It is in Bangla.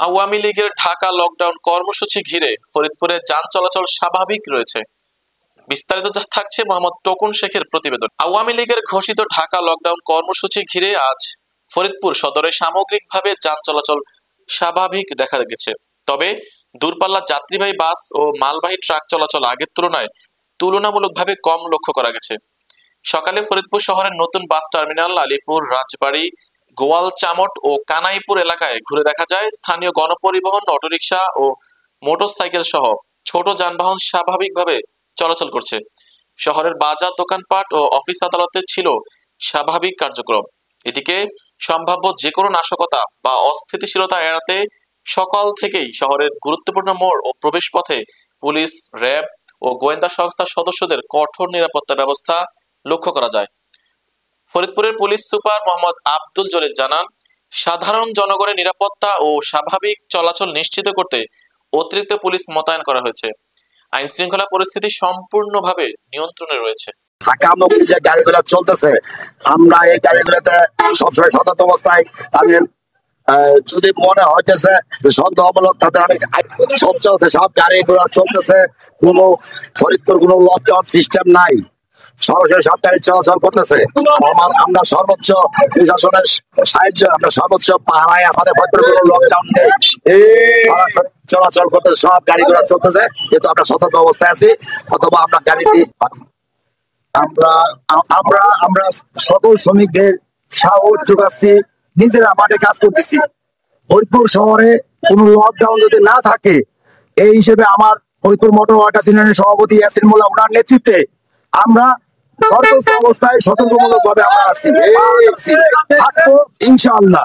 আওয়ামী লীগের ঢাকা লকডাউন কর্মসূচি ঘিরে ফরিদপুরে যান চলাচল স্বাভাবিক রয়েছে। বিস্তারিত থাকছে মোহাম্মদ টকুন শেখের প্রতিবেদন। আওয়ামী লীগের ঘোষিত ঢাকা লকডাউন কর্মসূচি ঘিরে আজ ফরিদপুর সদরে সামগ্রিকভাবে যান চলাচল স্বাভাবিক দেখা গেছে। তবে দূরপাল্লা যাত্রীবাহী বাস ও মালবাহী ট্রাক চলাচল আগের তুলনায় তুলনামূলকভাবে কম লক্ষ্য করা গেছে। সকালে ফরিদপুর শহরের নতুন বাস টার্মিনাল, আলীপুর, রাজবাড়ী, গোয়াল চামট ও কানাইপুর এলাকায় ঘুরে দেখা যায় স্থানীয় গণপরিবহন, অটোরিকশা ও মোটরসাইকেল সহ ছোট যানবাহন স্বাভাবিকভাবে চলাচল করছে। শহরের বাজার, দোকানপাট ও অফিস আদালতে ছিল স্বাভাবিক কার্যক্রম। এদিকে সম্ভাব্য যে কোনো নাশকতা বা অস্থিতিশীলতা এড়াতে সকাল থেকেই শহরের গুরুত্বপূর্ণ মোড় ও প্রবেশ পথে পুলিশ, র্যাব ও গোয়েন্দা সংস্থার সদস্যদের কঠোর নিরাপত্তা ব্যবস্থা লক্ষ্য করা যায়। ফরিদপুরের পুলিশ সুপার মোহাম্মদ আব্দুল জলিল জানান, সাধারণ জনগণের নিরাপত্তা ও স্বাভাবিক চলাচল নিশ্চিত করতে অতিরিক্ত পুলিশ মোতায়েন করা হয়েছে। আইন শৃঙ্খলা পরিস্থিতি সম্পূর্ণভাবে নিয়ন্ত্রণে রয়েছে। ঢাকামুখী যে গাড়িগুলো চলতেছে, আমরা এই গাড়িগুলোতে সবসময় সতর্ক অবস্থায় তাদের যদি মনে হইতেছে যে সন্দেহমূলক তাদের আমি সব চলছে, সব গাড়িগুলো চলতেছে, কোনো ফরিদপুর কোনো লকডাউন সিস্টেম নাই, সরাসরি সব গাড়ি চলাচল করতেছে। আমরা সর্বোচ্চ প্রশাসনের সাহায্য, আমরা সর্বোচ্চ পাহারায় আমাদের ফরিদপুর কোনো লকডাউন নেই, সরাসরি চলাচল করতেছে, সব গাড়িগুলো চলতেছে, কিন্তু আমরা সতর্ক অবস্থায় আছি। অথবা আমরা গাড়িতে আমরা আমরা আমরা সকল শ্রমিকদের সাহস যোগাচ্ছি, নিজেরা মাঠে কাজ করতেছি। ফরিদপুর শহরে কোনো লকডাউন যদি না থাকে, এই হিসেবে আমার ফরিদপুর মোটর ওয়ার্কার্স ইউনিয়নের সভাপতি ইয়াসিন মোল্লা ওনার নেতৃত্বে আমরা সতর্ক অবস্থায় সতর্কমূলক ভাবে আমরা আছি, থাকবো ইনশাআল্লাহ।